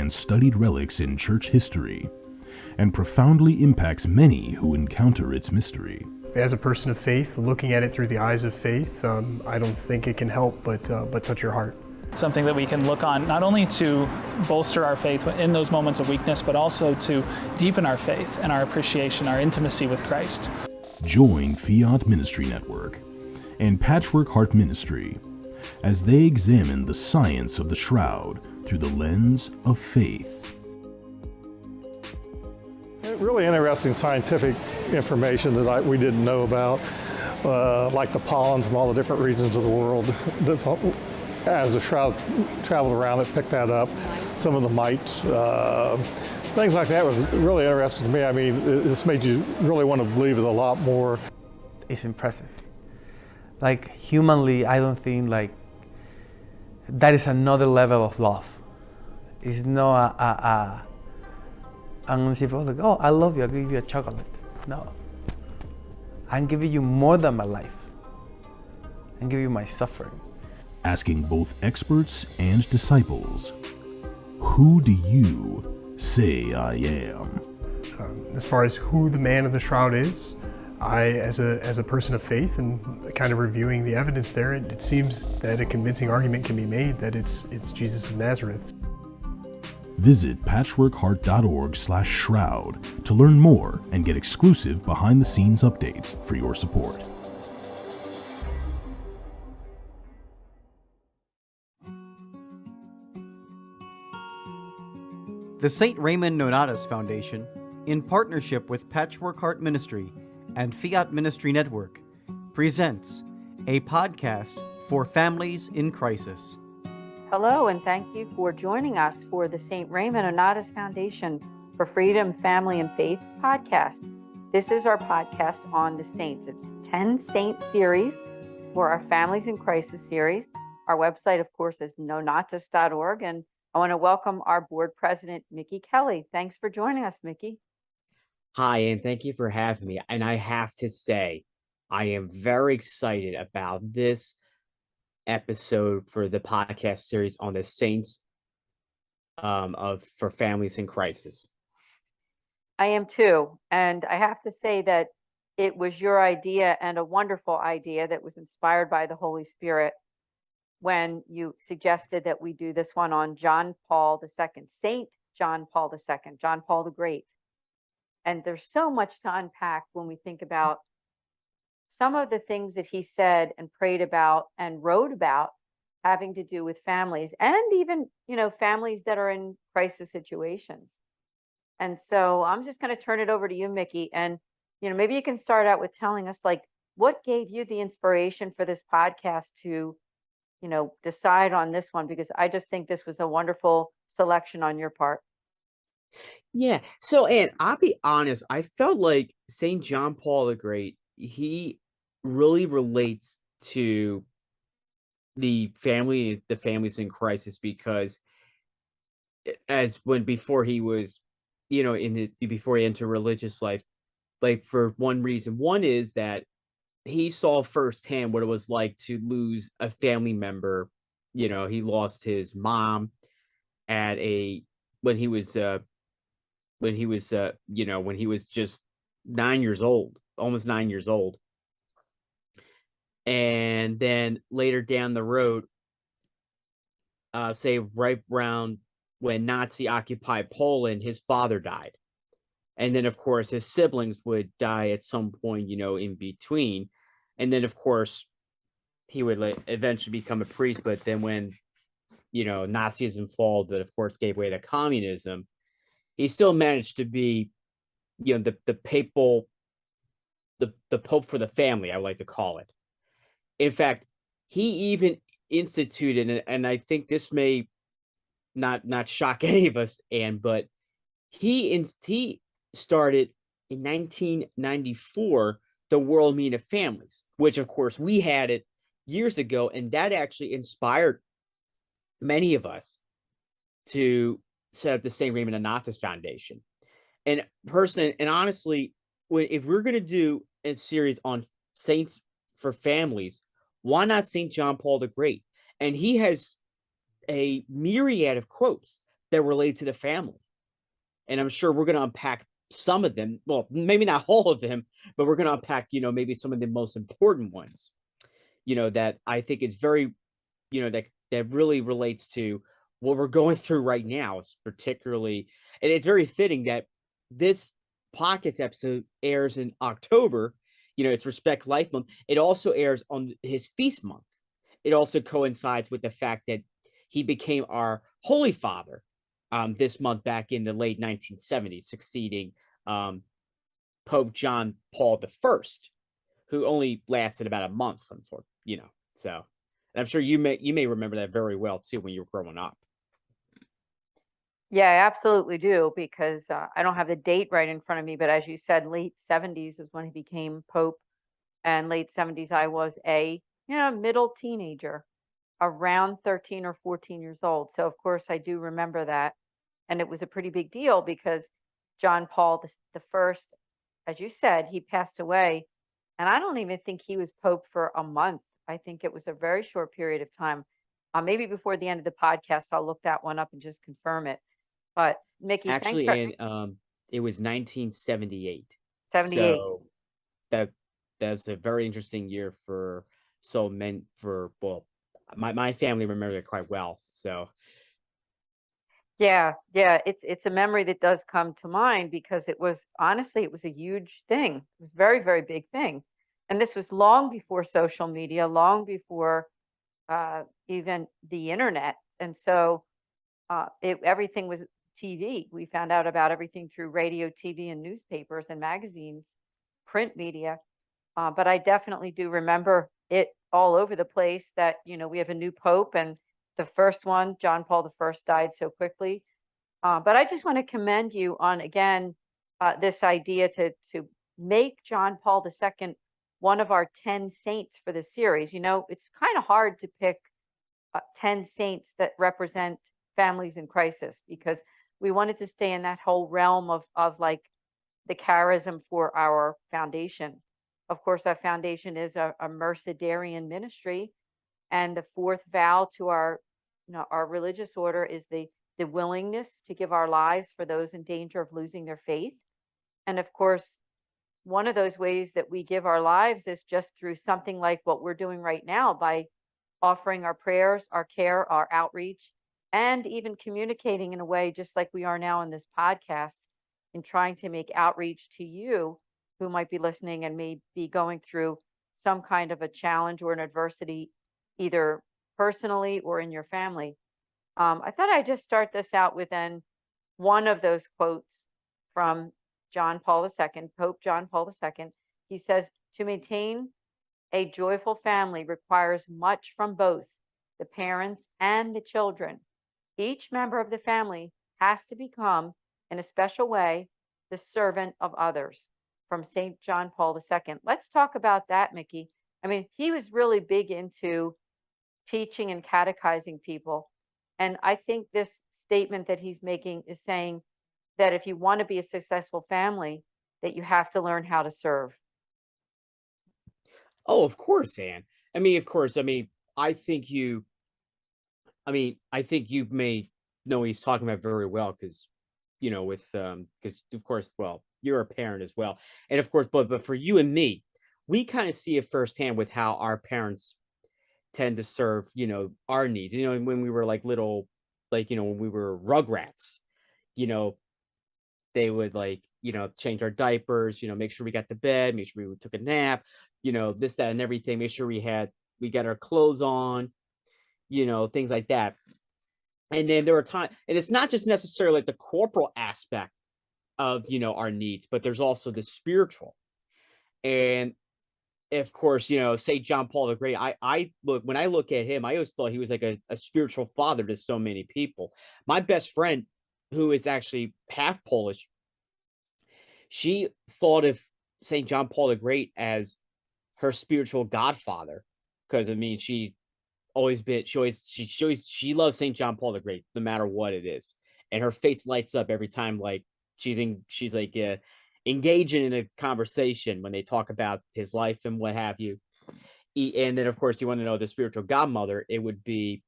and studied relics in church history, and profoundly impacts many who encounter its mystery. As a person of faith, looking at it through the eyes of faith, I don't think it can help but touch your heart. Something that we can look on not only to bolster our faith in those moments of weakness, but also to deepen our faith and our appreciation, our intimacy with Christ. Join Fiat Ministry Network and Patchwork Heart Ministry as they examine the science of the shroud through the lens of faith. Really interesting scientific information that we didn't know about, like the pollen from all the different regions of the world. As the shroud traveled around, it picked that up. Some of the mites, things like that was really interesting to me. I mean, this made you really want to believe it a lot more. It's impressive. Like, humanly, I don't think that is another level of love. It's not I'm gonna see people like, oh, I love you, I'll give you a chocolate. No. I'm giving you more than my life. I'm giving you my suffering. Asking both experts and disciples, who do you say I am? As far as who the man of the shroud is, as a person of faith and kind of reviewing the evidence there, it seems that a convincing argument can be made that it's Jesus of Nazareth. Visit patchworkheart.org/shroud to learn more and get exclusive behind-the-scenes updates for your support. The St. Raymond Nonnatus Foundation, in partnership with Patchwork Heart Ministry and Fiat Ministry Network, presents a podcast for families in crisis. Hello, and thank you for joining us for the St. Raymond Nonnatus Foundation for Freedom, Family, and Faith podcast. This is our podcast on the saints. It's 10 saint series for our Families in Crisis series. Our website, of course, is nonnatus.org, and I want to welcome our board president, Mickey Kelly. Thanks for joining us, Mickey. Hi, and thank you for having me. And I have to say, I am very excited about this episode for the podcast series on the saints for families in crisis. I am too. And I have to say that it was your idea, and a wonderful idea that was inspired by the Holy Spirit, when you suggested that we do this one on John Paul II, Saint John Paul II, John Paul the Great. And there's so much to unpack when we think about some of the things that he said and prayed about and wrote about having to do with families, and even, families that are in crisis situations. And so I'm just going to turn it over to you, Mickey. And, maybe you can start out with telling us, what gave you the inspiration for this podcast to, decide on this one? Because I just think this was a wonderful selection on your part. Yeah. So, and I'll be honest, I felt like St. John Paul the Great, he really relates to the families in crisis, because before he was, before he entered religious life, for one reason. One is that he saw firsthand what it was like to lose a family member. He lost his mom when he was just 9 years old, almost 9 years old. And then later down the road, say right around when Nazi occupied Poland, his father died. And then, of course, his siblings would die at some point, in between. And then, of course, he would eventually become a priest. But then when, Nazism fall, that, of course, gave way to communism, he still managed to be, the Pope for the family, I would like to call it. In fact, he even instituted, and I think this may not shock any of us, but he started in 1994 the World Meeting of Families, which, of course, we had it years ago, and that actually inspired many of us to set up the St. Raymond Nonnatus Foundation. And personally, and honestly, if we're going to do a series on saints for families, why not St. John Paul the Great? And he has a myriad of quotes that relate to the family. And I'm sure we're going to unpack some of them. Well, maybe not all of them, but we're going to unpack, maybe some of the most important ones, that I think is very, that really relates to what we're going through right now. It's particularly, and it's very fitting that this podcast episode airs in October. It's Respect Life Month. It also airs on his feast month. It also coincides with the fact that he became our Holy Father this month back in the late 1970s, succeeding Pope John Paul I, who only lasted about a month, So, and I'm sure you may remember that very well too when you were growing up. Yeah, I absolutely do, because I don't have the date right in front of me, but as you said, late 70s is when he became Pope, and late 70s I was a middle teenager, around 13 or 14 years old. So of course I do remember that, and it was a pretty big deal because John Paul the first, as you said, he passed away, and I don't even think he was Pope for a month. I think it was a very short period of time. Maybe before the end of the podcast, I'll look that one up and just confirm it. But Mickey, Actually, thanks for and it was 1978. 78. So that's a very interesting year for my family remembered it quite well. So Yeah, it's a memory that does come to mind because it was honestly, it was a huge thing. It was a very, very big thing. And this was long before social media, long before even the internet. And so everything was TV. We found out about everything through radio, TV, and newspapers and magazines, print media. But I definitely do remember it all over the place that, we have a new pope, and the first one, John Paul I, died so quickly. But I just want to commend you on, again, this idea to make John Paul II one of our 10 saints for the series. It's kind of hard to pick 10 saints that represent families in crisis, because we wanted to stay in that whole realm of like the charism for our foundation. Of course, our foundation is a Mercedarian ministry, and the fourth vow to our religious order is the willingness to give our lives for those in danger of losing their faith. And of course, one of those ways that we give our lives is just through something like what we're doing right now, by offering our prayers, our care, our outreach, and even communicating in a way just like we are now in this podcast, in trying to make outreach to you who might be listening and may be going through some kind of a challenge or an adversity, either personally or in your family. I thought I'd just start this out with one of those quotes from John Paul II, Pope John Paul II. He says, "To maintain a joyful family requires much from both the parents and the children. Each member of the family has to become, in a special way, the servant of others." From St. John Paul II. Let's talk about that, Mickey. I mean, he was really big into teaching and catechizing people. And I think this statement that he's making is saying that if you want to be a successful family, that you have to learn how to serve. Oh, of course, Anne. Of course. I think you may know what he's talking about very well, because, because of course, well, you're a parent as well. And of course, but for you and me, we kind of see it firsthand with how our parents tend to serve, our needs. When we were like little, when we were rugrats, they would change our diapers, make sure we got to bed, make sure we took a nap, this, that, and everything, make sure we got our clothes on, things like that. And then there were times, and it's not just necessarily like the corporal aspect of, our needs, but there's also the spiritual. And of course, St. John Paul the Great, when I look at him, I always thought he was like a spiritual father to so many people. My best friend, who is actually half Polish, she thought of St. John Paul the Great as her spiritual godfather, because she loves St. John Paul the Great no matter what it is, and her face lights up every time she's engaging in a conversation when they talk about his life and what have you. And then of course, you want to know the spiritual godmother, it would be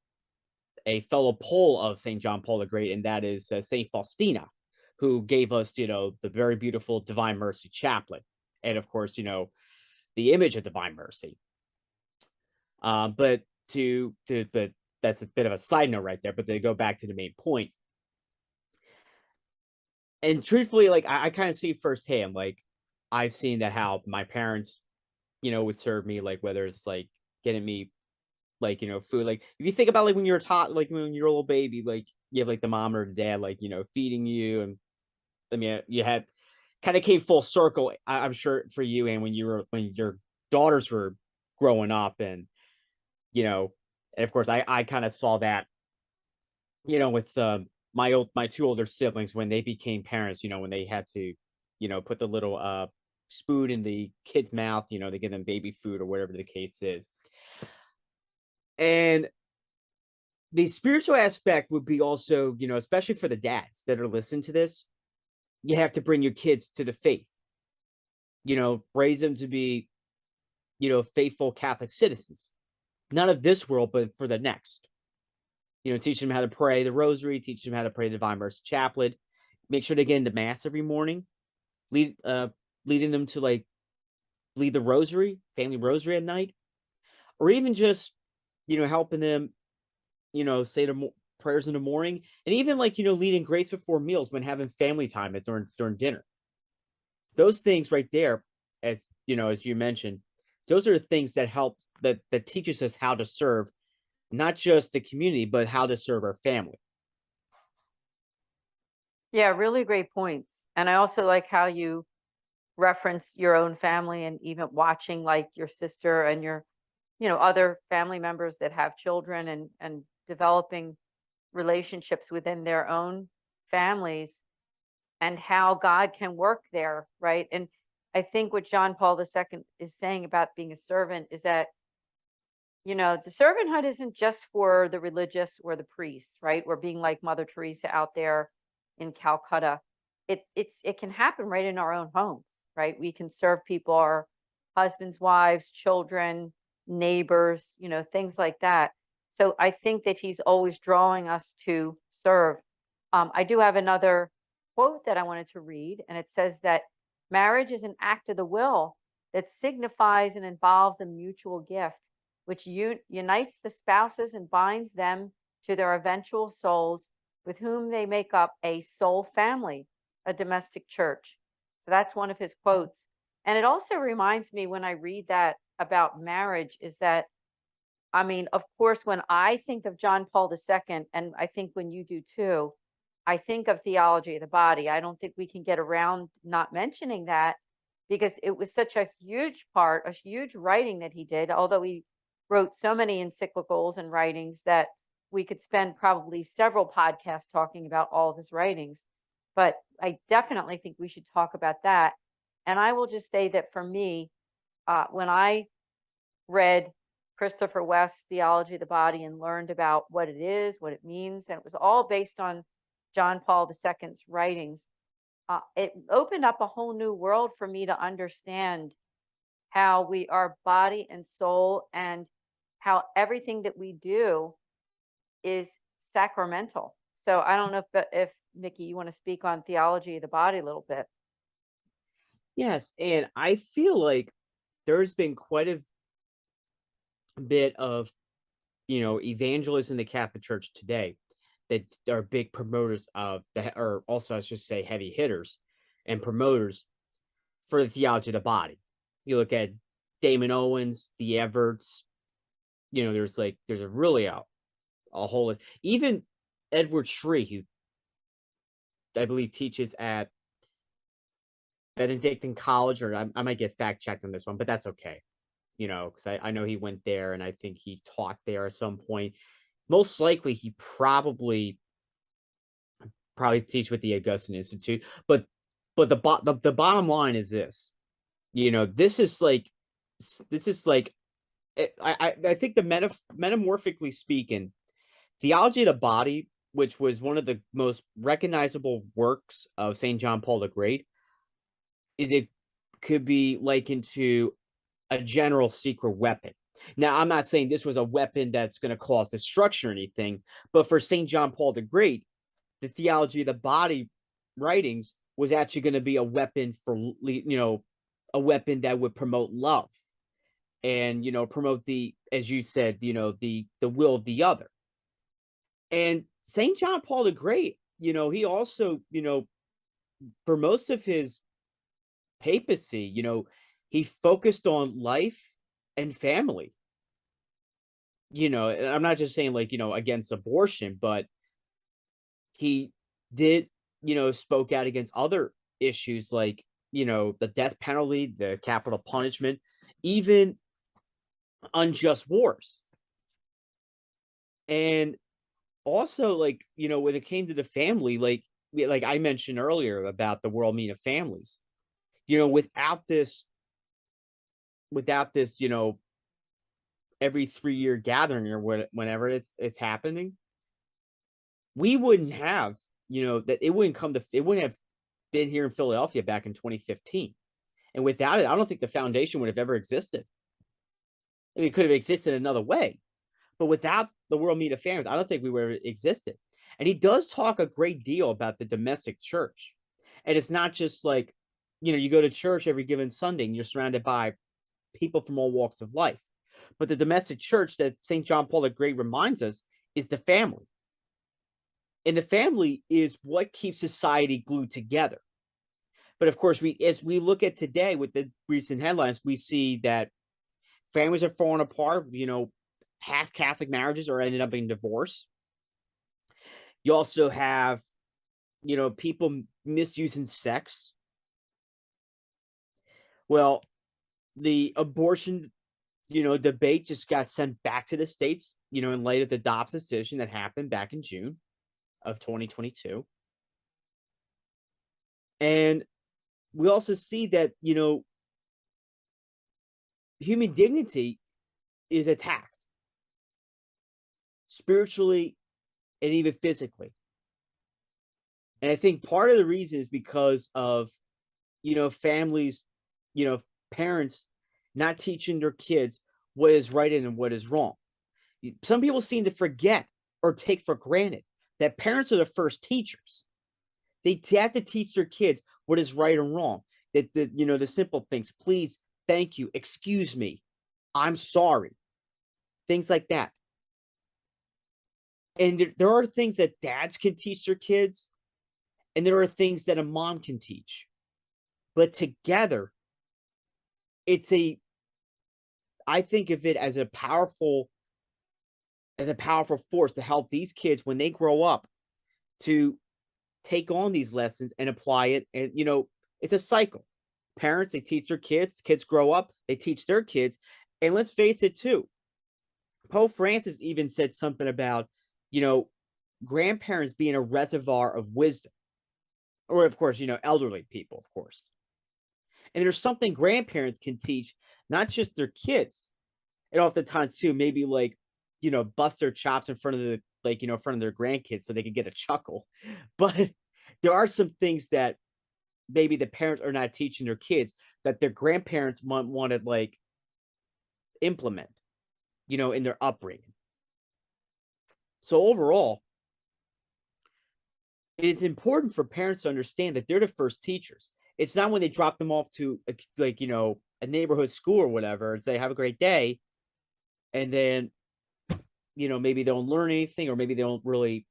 a fellow Pole of St. John Paul the Great, and that is St. Faustina, who gave us, the very beautiful Divine Mercy Chaplet. And of course, the image of Divine Mercy. But that's a bit of a side note right there, but they go back to the main point. And truthfully, like, I kind of see firsthand, like, I've seen that how my parents, would serve me, like, whether it's like getting me, like, food. Like, if you think about, like, when you're taught, like, when you're a little baby, like, you have like the mom or the dad, like, feeding you. And I mean, you had kind of came full circle, I'm sure, for you, and when your daughters were growing up. And and of course I kind of saw that, with my two older siblings when they became parents, when they had to, put the little spoon in the kid's mouth, to give them baby food or whatever the case is. And the spiritual aspect would be also, especially for the dads that are listening to this, you have to bring your kids to the faith, raise them to be, faithful Catholic citizens, not of this world, but for the next. Teach them how to pray the rosary, teach them how to pray the Divine Mercy Chaplet, make sure they get into mass every morning, leading them to, like, lead the rosary, family rosary at night, or even just, helping them, say the prayers in the morning, and even, like, leading grace before meals when having family time during dinner. Those things right there, as you mentioned, those are the things that help, that teaches us how to serve not just the community, but how to serve our family. Yeah, really great points. And I also like how you reference your own family and even watching like your sister and your, other family members that have children, and developing relationships within their own families, and how God can work there, right? And I think what John Paul II is saying about being a servant is that, the servanthood isn't just for the religious or the priest, right? We're being like Mother Teresa out there in Calcutta. It can happen right in our own homes, right? We can serve people, our husbands, wives, children, neighbors, things like that. So I think that he's always drawing us to serve. I do have another quote that I wanted to read, and it says that marriage is an act of the will that signifies and involves a mutual gift, which unites the spouses and binds them to their eventual souls, with whom they make up a soul family, a domestic church. So that's one of his quotes. And it also reminds me, when I read that about marriage, is that, I mean, of course, when I think of John Paul II, and I think when you do too, I think of theology of the body. I don't think we can get around not mentioning that, because it was such a huge part, a huge writing that he did, although he wrote so many encyclicals and writings that we could spend probably several podcasts talking about all of his writings. But I definitely think we should talk about that. And I will just say that for me, when I read Christopher West's Theology of the Body and learned about what it is, what it means, and it was all based on John Paul II's writings, it opened up a whole new world for me to understand how we are body and soul, and how everything that we do is sacramental. So I don't know if Mickey, you want to speak on theology of the body a little bit. Yes, and I feel like there's been quite a bit of, evangelism in the Catholic Church today that are big promoters of or also I should say heavy hitters and promoters for the theology of the body. You look at Damon Owens, the Everts, there's a really a whole list. Even Edward Shree, who I believe teaches at Benedictine College, or I might get fact checked on this one, but that's okay. Because I know he went there, and I think he taught there at some point. Most likely, he probably teach with the Augustine Institute. But the bottom line is this. This is like I think the metamorphically speaking, theology of the body, which was one of the most recognizable works of St. John Paul the Great, it could be likened to a general secret weapon Now, I'm not saying this was a weapon that's going to cause destruction or anything, but for St. John Paul the Great, the theology of the body writings was actually going to be a weapon for, a weapon that would promote love and, promote the, as you said, the will of the other. And St. John Paul the Great, he also, for most of his papacy, he focused on life and family. And I'm not just saying like, against abortion, but he did, spoke out against other issues like, the death penalty, the capital punishment, even unjust wars. And also, like, when it came to the family, like I mentioned earlier about the World Meeting of Families, without this, every 3-year gathering or whenever it's happening, we wouldn't have, that it wouldn't have been here in Philadelphia back in 2015. And without it, I don't think the foundation would have ever existed. I mean, it could have existed another way, but without the World Meeting of Families, I don't think we would have existed. And he does talk a great deal about the domestic church. And it's not just like, you go to church every given Sunday and you're surrounded by people from all walks of life. But the domestic church that St. John Paul the Great reminds us is the family. And the family is what keeps society glued together. But of course, as we look at today with the recent headlines, we see that families are falling apart. Half Catholic marriages are ended up being divorced. You also have, people misusing sex. Well, the abortion, debate just got sent back to the states, in light of the Dobbs decision that happened back in June of 2022. And we also see that, human dignity is attacked spiritually and even physically. And I think part of the reason is because of, families, parents not teaching their kids what is right and what is wrong. Some people seem to forget or take for granted that parents are the first teachers. They have to teach their kids what is right and wrong. That the simple things, please, thank you, excuse me, I'm sorry. Things like that. And there are things that dads can teach their kids, and there are things that a mom can teach. But together, I think of it as a powerful force to help these kids when they grow up to take on these lessons and apply it. And, it's a cycle. Parents, they teach their kids grow up, they teach their kids. And let's face it too. Pope Francis even said something about, grandparents being a reservoir of wisdom. Or, of course, elderly people, of course. And there's something grandparents can teach, not just their kids. And oftentimes too, maybe like, bust their chops in front of in front of their grandkids so they can get a chuckle. But there are some things that maybe the parents are not teaching their kids that their grandparents want to implement, in their upbringing. So overall, it's important for parents to understand that they're the first teachers. It's not when they drop them off to a neighborhood school or whatever and say, have a great day. And then, maybe they don't learn anything, or maybe they don't really,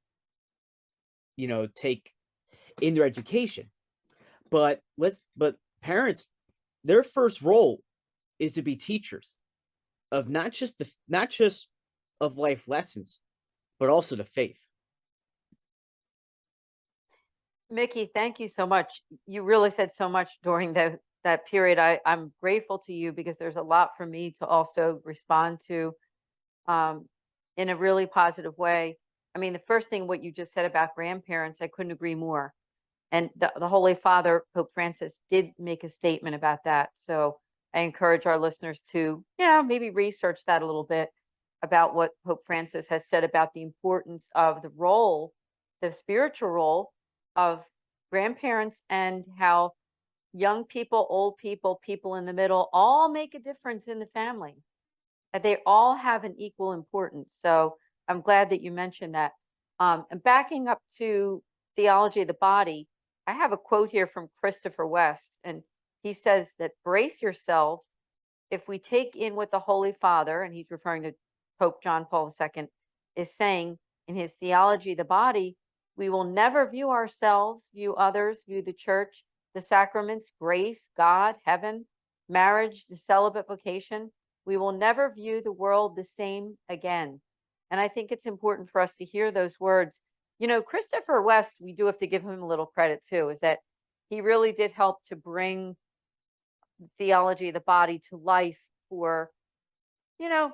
take in their education. But parents, their first role is to be teachers of not just of life lessons, but also the faith. Mickey, thank you so much. You really said so much during that period. I'm grateful to you because there's a lot for me to also respond to in a really positive way. I mean, the first thing, what you just said about grandparents, I couldn't agree more. And the Holy Father, Pope Francis, did make a statement about that. So I encourage our listeners to, maybe research that a little bit about what Pope Francis has said about the importance of the role, the spiritual role of grandparents, and how young people, old people, people in the middle all make a difference in the family. They all have an equal importance. So I'm glad that you mentioned that. And backing up to theology of the body, I have a quote here from Christopher West, and he says that brace yourselves if we take in what the Holy Father, and he's referring to Pope John Paul II, is saying in his theology of the body, we will never view ourselves, view others, view the church, the sacraments, grace, God, heaven, marriage, the celibate vocation. We will never view the world the same again. And I think it's important for us to hear those words. You know, Christopher West, we do have to give him a little credit too, is that he really did help to bring theology of the body to life for, you know,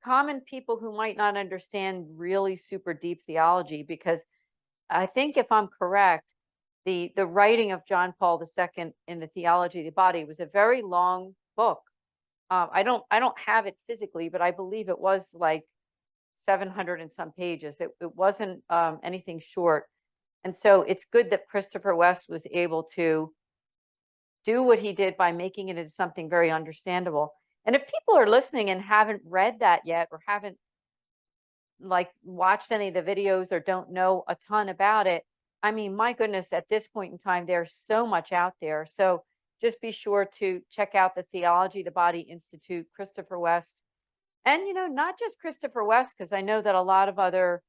common people who might not understand really super deep theology. Because I think, if I'm correct, the writing of John Paul II in the theology of the body was a very long book. I don't have it physically, but I believe it was like 700 and some pages. It wasn't anything short. And so it's good that Christopher West was able to do what he did by making it into something very understandable. And if people are listening and haven't read that yet, or haven't like watched any of the videos, or don't know a ton about it, I mean, my goodness, at this point in time, there's so much out there. So just be sure to check out the Theology of the Body Institute, Christopher West. And, you know, not just Christopher West, because I know that a lot of other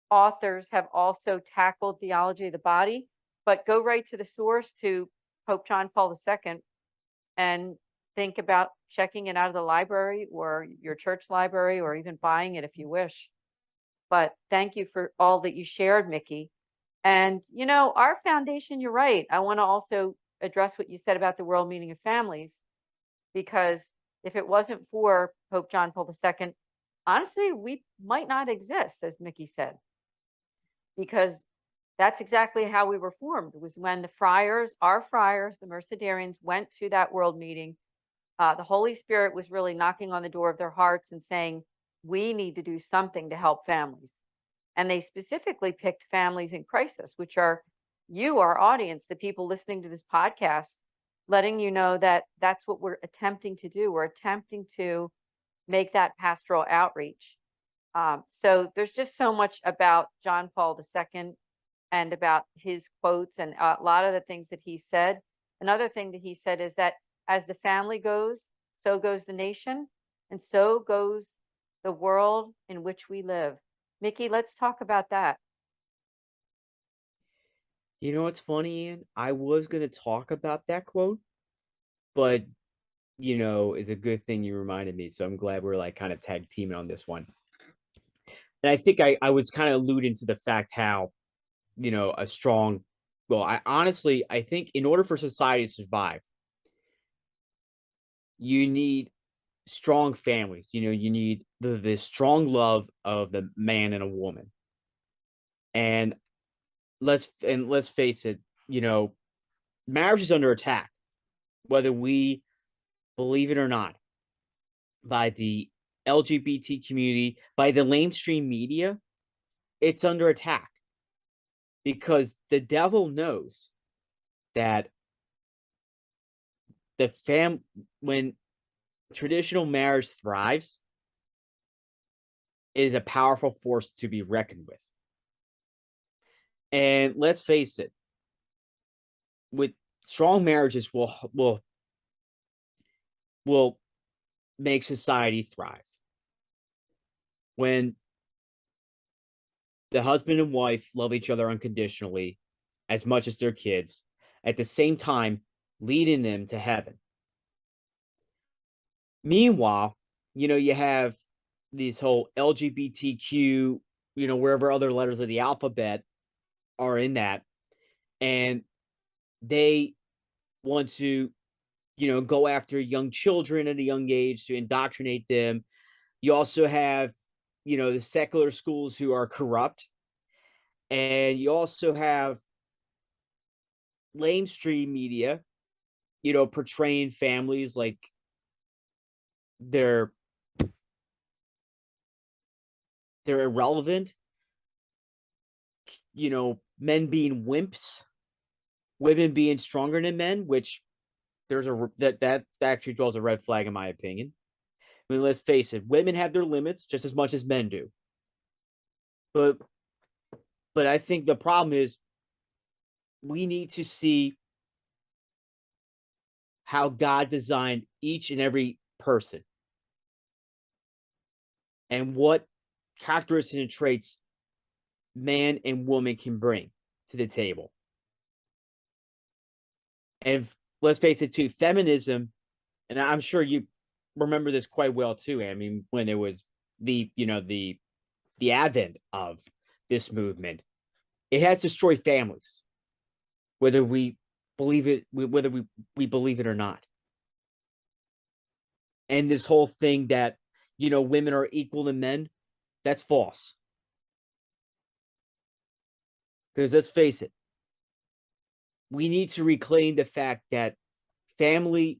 authors have also tackled theology of the body, but go right to the source, to Pope John Paul II, and think about checking it out of the library or your church library, or even buying it if you wish. But thank you for all that you shared, Mickey. And, you know, our foundation, you're right. I want to also address what you said about the World Meeting of Families, because if it wasn't for Pope John Paul II, honestly, we might not exist, as Mickey said, because that's exactly how we were formed. It was when the friars, our friars, the Mercedarians, went to that world meeting. The Holy Spirit was really knocking on the door of their hearts and saying, we need to do something to help families. And they specifically picked families in crisis, which are you, our audience, the people listening to this podcast, letting you know that that's what we're attempting to do. We're attempting to make that pastoral outreach. So there's just so much about John Paul II and about his quotes and a lot of the things that he said. Another thing that he said is that as the family goes, so goes the nation, and so goes the world in which we live. Mickey, let's talk about that. You know what's funny, Ian? I was going to talk about that quote, but, you know, it's a good thing you reminded me. So I'm glad we're like kind of tag teaming on this one. And I think I was kind of alluding to the fact how, you know, I think in order for society to survive, you need strong families. You know, you need the strong love of the man and a woman. And let's face it, you know, marriage is under attack, whether we believe it or not, by the LGBT community, by the mainstream media. It's under attack because the devil knows that when traditional marriage thrives, it is a powerful force to be reckoned with. And let's face it, with strong marriages will make society thrive. When the husband and wife love each other unconditionally as much as their kids, at the same time leading them to heaven. Meanwhile, you know, you have this whole LGBTQ, you know, wherever other letters of the alphabet are in that, and they want to, you know, go after young children at a young age to indoctrinate them. You also have, you know, the secular schools who are corrupt, and you also have mainstream media, you know, portraying families like they're irrelevant, you know, men being wimps, women being stronger than men, which that actually draws a red flag in my opinion, I mean, let's face it, women have their limits just as much as men do. But I think the problem is we need to see how God designed each and every person and what characteristics and traits man and woman can bring to the table. And let's face it too, feminism, and I'm sure you remember this quite well too. I mean, when it was the advent of this movement, it has destroyed families, whether we believe it, whether we believe it or not. And this whole thing that, women are equal to men, that's false. Because let's face it, we need to reclaim the fact that family,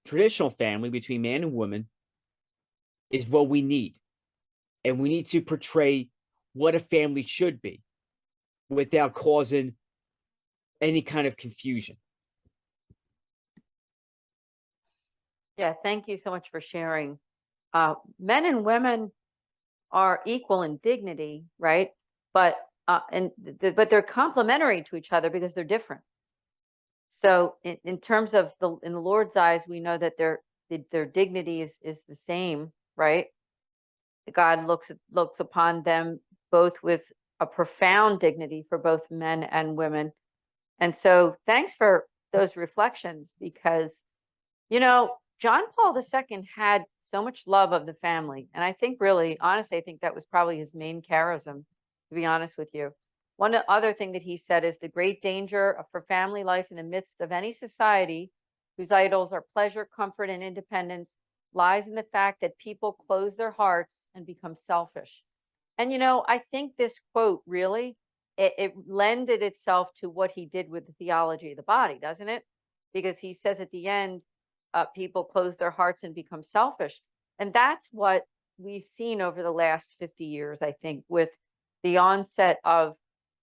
traditional family between man and woman, is what we need. And we need to portray what a family should be without causing any kind of confusion. Yeah, thank you so much for sharing. Men and women are equal in dignity, right? But but they're complementary to each other because they're different. So in terms of in the Lord's eyes, we know that their dignity is the same, right? God looks upon them both with a profound dignity for both men and women. And so thanks for those reflections, because, John Paul II had so much love of the family. And I think really, honestly, I think that was probably his main charism, to be honest with you. One other thing that he said is the great danger for family life in the midst of any society whose idols are pleasure, comfort, and independence lies in the fact that people close their hearts and become selfish. And, I think this quote really, it lended itself to what he did with the theology of the body, doesn't it? Because he says at the end, people close their hearts and become selfish. And that's what we've seen over the last 50 years, I think, with the onset of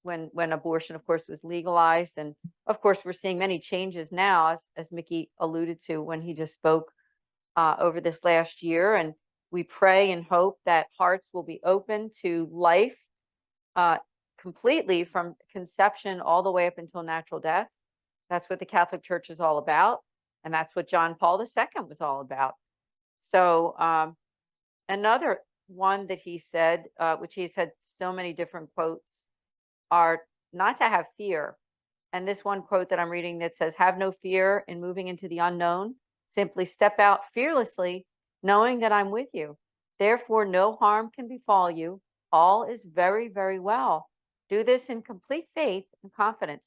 when abortion, of course, was legalized. And of course, we're seeing many changes now, as Mickey alluded to when he just spoke over this last year. And we pray and hope that hearts will be open to life completely from conception all the way up until natural death. That's what the Catholic Church is all about. And that's what John Paul II was all about. So another one that he said, which he's had so many different quotes, are not to have fear. And this one quote that I'm reading that says, have no fear in moving into the unknown. Simply step out fearlessly, knowing that I'm with you. Therefore, no harm can befall you. All is very, very well. Do this in complete faith and confidence.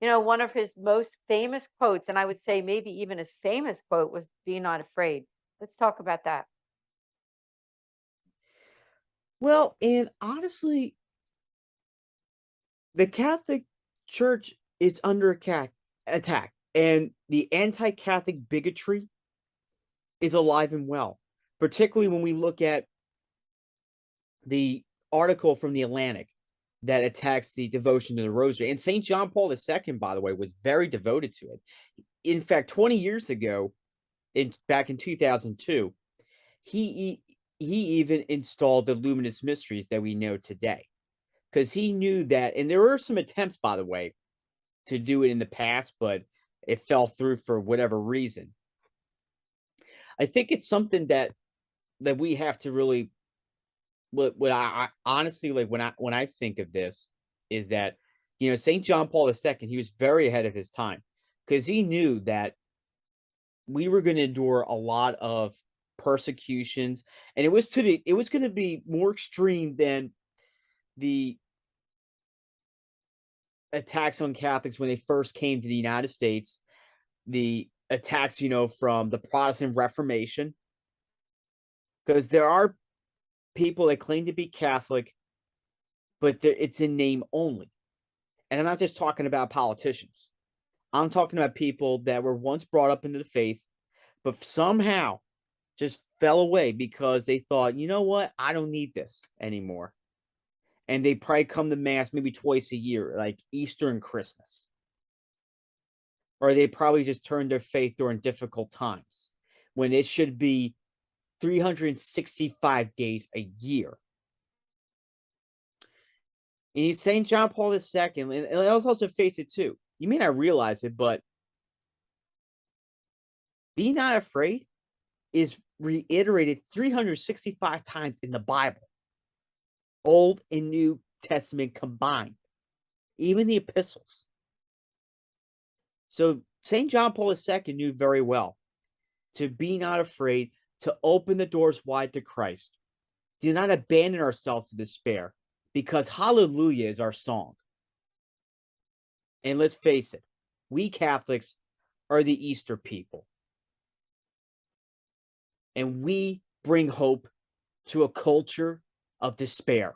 One of his most famous quotes, and I would say maybe even his famous quote, was "Be not afraid." Let's talk about that. Well, and honestly, the Catholic Church is under attack, and the anti-Catholic bigotry is alive and well, particularly when we look at the article from the Atlantic that attacks the devotion to the Rosary. And St. John Paul II, by the way, was very devoted to it. In fact, 20 years ago, back in 2002, he even installed the luminous mysteries that we know today, because he knew that, and there were some attempts, by the way, to do it in the past, but it fell through for whatever reason. I think it's something that we have to really, what I honestly, like, when I think of this, is that, St. John Paul II, he was very ahead of his time, because he knew that we were going to endure a lot of persecutions, and it was going to be more extreme than the attacks on Catholics when they first came to the United States, the attacks, from the Protestant Reformation, because there are people that claim to be Catholic, but it's in name only. And I'm not just talking about politicians. I'm talking about people that were once brought up into the faith, but somehow just fell away because they thought, you know what, I don't need this anymore. And they probably come to Mass maybe twice a year, like Easter and Christmas. Or they probably just turned their faith during difficult times, when it should be 365 days a year. And St. John Paul II, and let's also face it too, you may not realize it, but be not afraid is reiterated 365 times in the Bible, Old and New Testament combined, even the epistles. So St. John Paul II knew very well to be not afraid, to open the doors wide to Christ. Do not abandon ourselves to despair, because hallelujah is our song. And let's face it, we Catholics are the Easter people. And we bring hope to a culture of despair.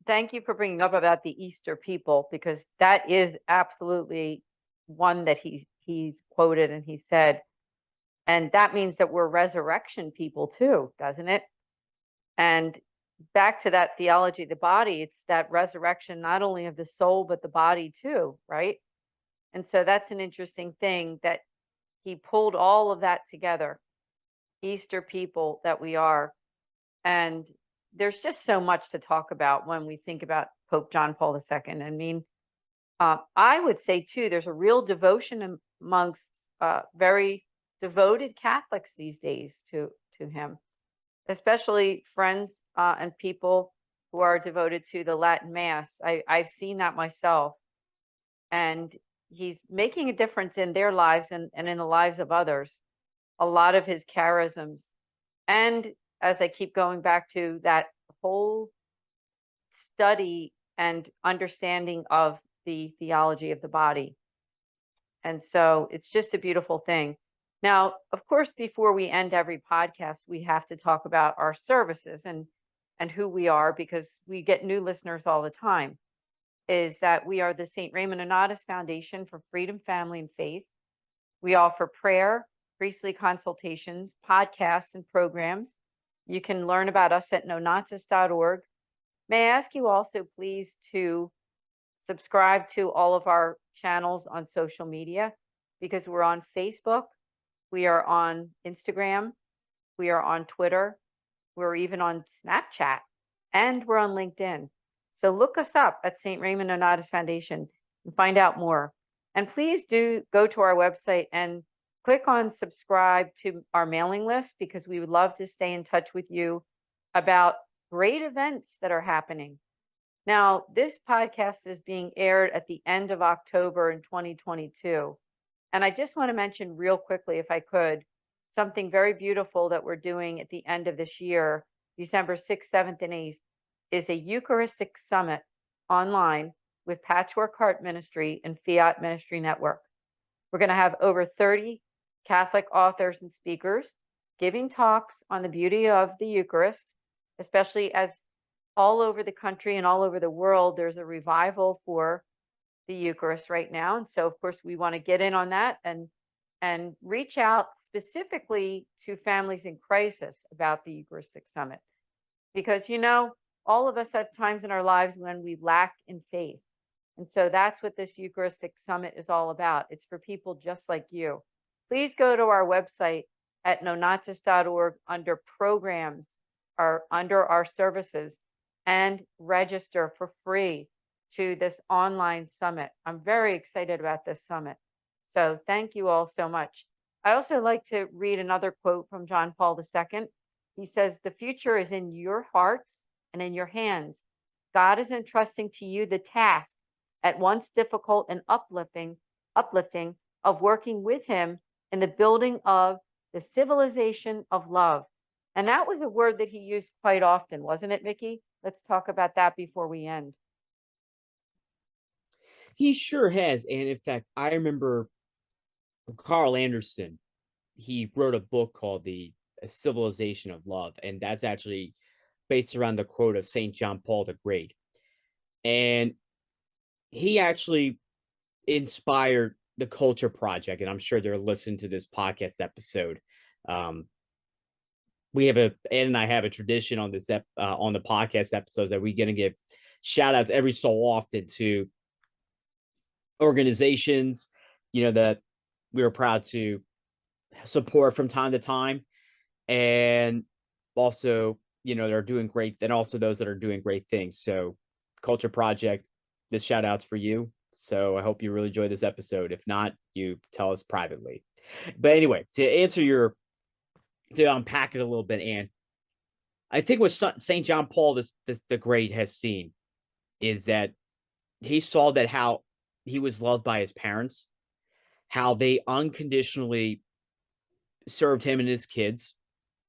Thank you for bringing up about the Easter people, because that is absolutely one that he's quoted and he said, and that means that we're resurrection people too, doesn't it? And back to that theology of the body, it's that resurrection not only of the soul but the body too, right? And so that's an interesting thing that he pulled all of that together. Easter people that we are. And there's just so much to talk about when we think about Pope John Paul II. I mean, I would say too, there's a real devotion amongst very devoted Catholics these days to him, especially friends and people who are devoted to the Latin Mass. I've seen that myself, and he's making a difference in their lives and in the lives of others. A lot of his charisms, and as I keep going back to that whole study and understanding of the theology of the body. And so it's just a beautiful thing. Now, of course, before we end every podcast, we have to talk about our services and who we are, because we get new listeners all the time. Is that we are the St. Raymond Nonnatus Foundation for Freedom, Family, and Faith. We offer prayer, priestly consultations, podcasts, and programs. You can learn about us at nonnatus.org. May I ask you also, please, to subscribe to all of our channels on social media, because we're on Facebook, we are on Instagram, we are on Twitter, we're even on Snapchat, and we're on LinkedIn. So look us up at St. Raymond Nonnatus Foundation and find out more. And please do go to our website and click on subscribe to our mailing list, because we would love to stay in touch with you about great events that are happening. Now, this podcast is being aired at the end of October in 2022. And I just want to mention real quickly, if I could, something very beautiful that we're doing at the end of this year, December 6th, 7th, and 8th, is a Eucharistic Summit online with Patchwork Heart Ministry and Fiat Ministry Network. We're going to have over 30 Catholic authors and speakers giving talks on the beauty of the Eucharist, especially as all over the country and all over the world, there's a revival for the Eucharist right now. And so, of course, we want to get in on that and reach out specifically to families in crisis about the Eucharistic Summit. Because, you know, all of us have times in our lives when we lack in faith. And so that's what this Eucharistic Summit is all about. It's for people just like you. Please go to our website at nonnatus.org under programs or under our services and register for free to this online summit. I'm very excited about this summit. So thank you all so much. I also like to read another quote from John Paul II. He says, "The future is in your hearts and in your hands. God is entrusting to you the task, at once difficult and uplifting of working with him in the building of the civilization of love." And that was a word that he used quite often, wasn't it, Mickey? Let's talk about that before we end. He sure has. And in fact, I remember Carl Anderson, he wrote a book called The Civilization of Love. And that's actually based around the quote of St. John Paul the Great. And he actually inspired the Culture Project. And I'm sure they're listening to this podcast episode. Ed and I have a tradition on this on the podcast episodes that we're going to give shout outs every so often to organizations, that we are proud to support from time to time. And also, they're doing great, and also those that are doing great things. So Culture Project, this shout out's for you. So I hope you really enjoyed this episode. If not, you tell us privately. But anyway, to unpack it a little bit, Anne, I think what St. John Paul the Great has seen is that he saw that how he was loved by his parents, how they unconditionally served him and his kids,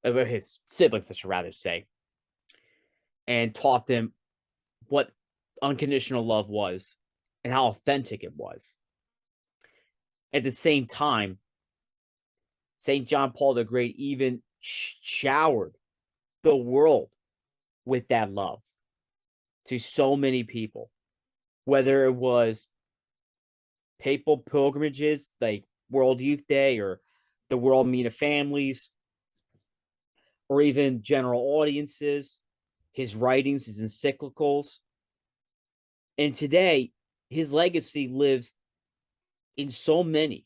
his siblings, I should rather say, and taught them what unconditional love was and how authentic it was. At the same time, St. John Paul the Great even showered the world with that love to so many people, whether it was papal pilgrimages like World Youth Day or the World Meet of Families, or even general audiences, his writings, his encyclicals. And today, his legacy lives in so many,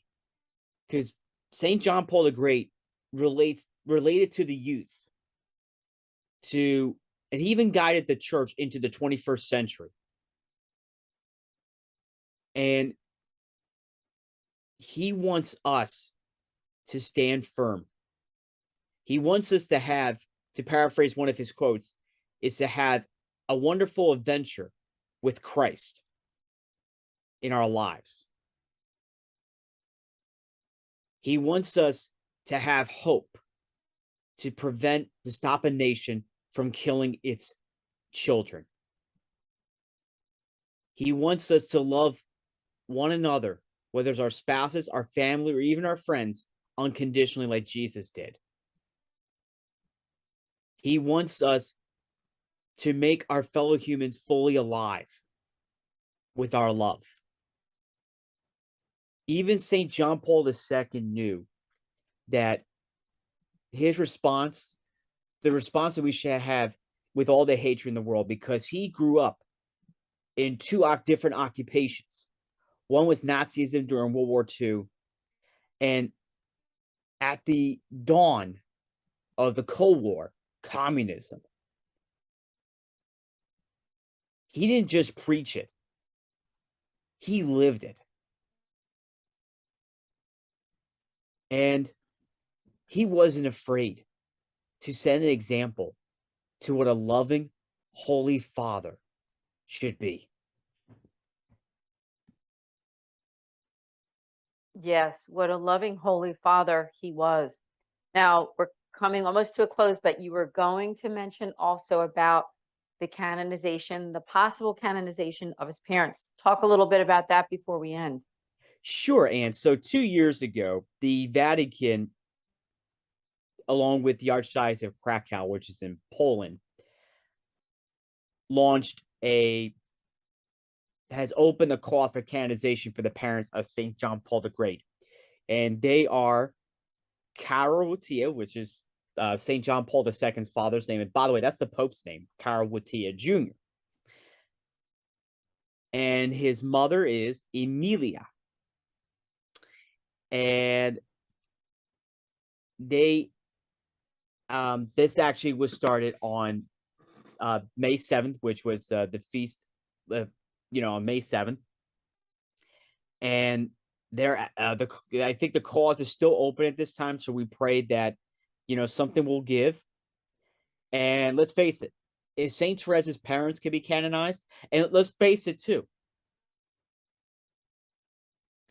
because St. John Paul the Great related to the youth, and he even guided the church into the 21st century. And he wants us to stand firm. He wants us to have, to paraphrase one of his quotes, is to have a wonderful adventure with Christ in our lives. He wants us to have hope, to stop a nation from killing its children. He wants us to love one another, whether it's our spouses, our family, or even our friends, unconditionally like Jesus did. He wants us to make our fellow humans fully alive with our love. Even St. John Paul II knew that his response, the response that we should have with all the hatred in the world, because he grew up in two different occupations. One was Nazism during World War II, and at the dawn of the Cold War, communism. He didn't just preach it, he lived it. And he wasn't afraid to set an example to what a loving, holy father should be. Yes, what a loving, holy father he was. Now, we're coming almost to a close, but you were going to mention also about the canonization, the possible canonization of his parents. Talk a little bit about that before we end. Sure, Anne. So 2 years ago, the Vatican, along with the Archdiocese of Krakow, which is in Poland, has opened the call for canonization for the parents of St. John Paul the Great. And they are Karol Wojtyła, which is St. John Paul II's father's name. And by the way, that's the Pope's name, Karol Wojtyła Jr. And his mother is Emilia. And they, this actually was started on May 7th, which was the feast, on May 7th. And I think the cause is still open at this time. So we pray that, something will give. And let's face it, if St. Teresa's parents can be canonized, and let's face it too,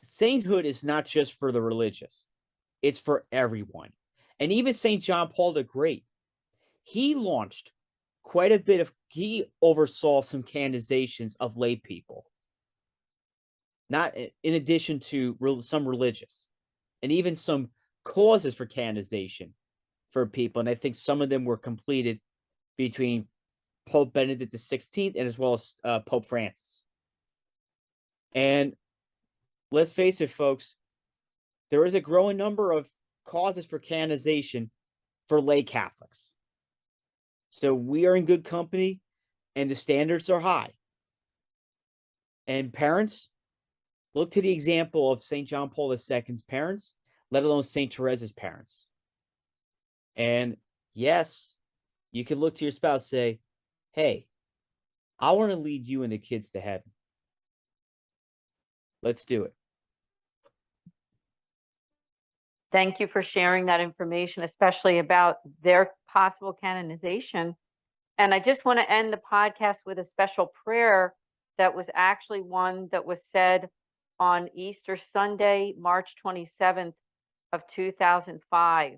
sainthood is not just for the religious, it's for everyone. And even St. John Paul the Great, he launched he oversaw some canonizations of lay people, not in addition to some religious, and even some causes for canonization for people. And I think some of them were completed between Pope Benedict XVI and as well as Pope Francis. And let's face it, folks, there is a growing number of causes for canonization for lay Catholics. So we are in good company, and the standards are high. And parents, Look to the example of St. John Paul II's parents, let alone St. Teresa's parents. And yes, you can look to your spouse and say, hey, I want to lead you and the kids to heaven. Let's do it. Thank you for sharing that information, especially about their possible canonization. And I just want to end the podcast with a special prayer that was actually one that was said on Easter Sunday, March 27th of 2005.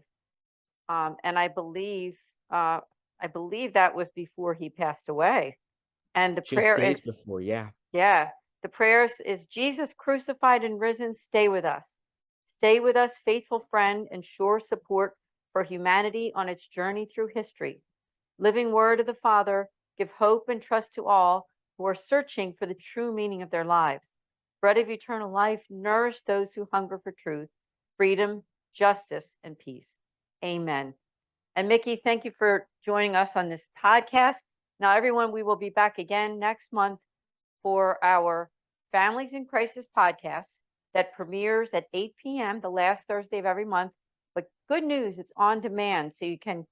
And I believe that was before he passed away. And the Just prayer days is before, yeah. Yeah, the prayer is Jesus crucified and risen, stay with us. Stay with us, faithful friend and sure support for humanity on its journey through history. Living word of the Father, give hope and trust to all who are searching for the true meaning of their lives. Bread of eternal life, nourish those who hunger for truth, freedom, justice, and peace. Amen. And Mickey, thank you for joining us on this podcast. Now, everyone, we will be back again next month for our Families in Crisis podcast that premieres at 8 p.m. the last Thursday of every month. But good news, it's on demand, so you can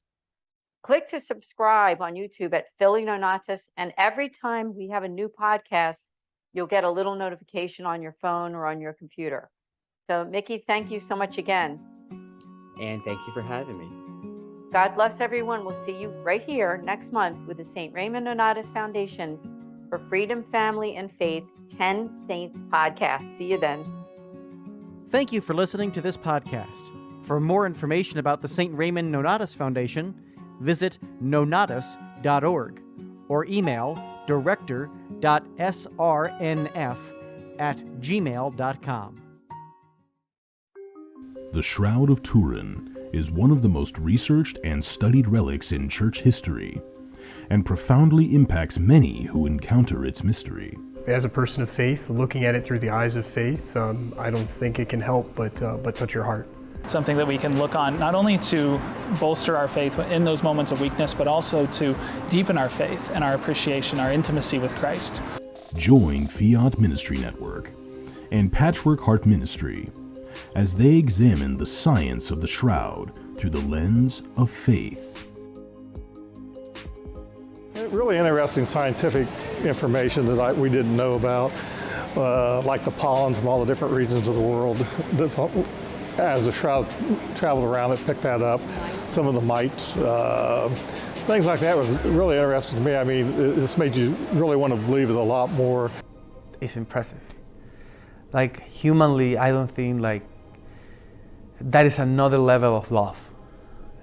click to subscribe on YouTube at Philly Nonnatus, and every time we have a new podcast, you'll get a little notification on your phone or on your computer. So, Mickey, thank you so much again. And thank you for having me. God bless everyone. We'll see you right here next month with the St. Raymond Nonnatus Foundation for Freedom, Family, and Faith 10 Saints podcast. See you then. Thank you for listening to this podcast. For more information about the St. Raymond Nonnatus Foundation, visit nonnatus.org or email director.srnf@gmail.com. The Shroud of Turin is one of the most researched and studied relics in church history, and profoundly impacts many who encounter its mystery. As a person of faith, looking at it through the eyes of faith, I don't think it can help but touch your heart. Something that we can look on not only to bolster our faith in those moments of weakness, but also to deepen our faith and our appreciation, our intimacy with Christ. Join Fiat Ministry Network and Patchwork Heart Ministry as they examine the science of the shroud through the lens of faith. Really interesting scientific information that we didn't know about, like the pollen from all the different regions of the world. As the shroud traveled around, it picked that up. Some of the mites, things like that was really interesting to me. I mean, this made you really want to believe it a lot more. It's impressive. Like, humanly, I don't think that is another level of love.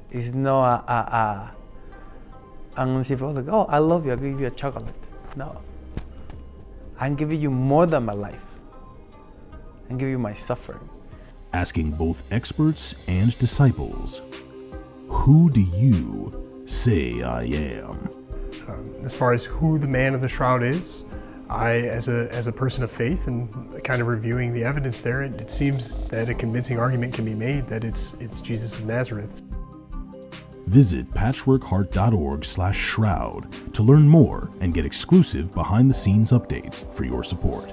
It's not I'm like, oh, I love you, I'll give you a chocolate. No. I'm giving you more than my life. I'm giving you my suffering. Asking both experts and disciples, who do you say I am? As far as who the man of the shroud is, as a person of faith and kind of reviewing the evidence there, it seems that a convincing argument can be made that it's Jesus of Nazareth. Visit patchworkheart.org/shroud to learn more and get exclusive behind-the-scenes updates for your support.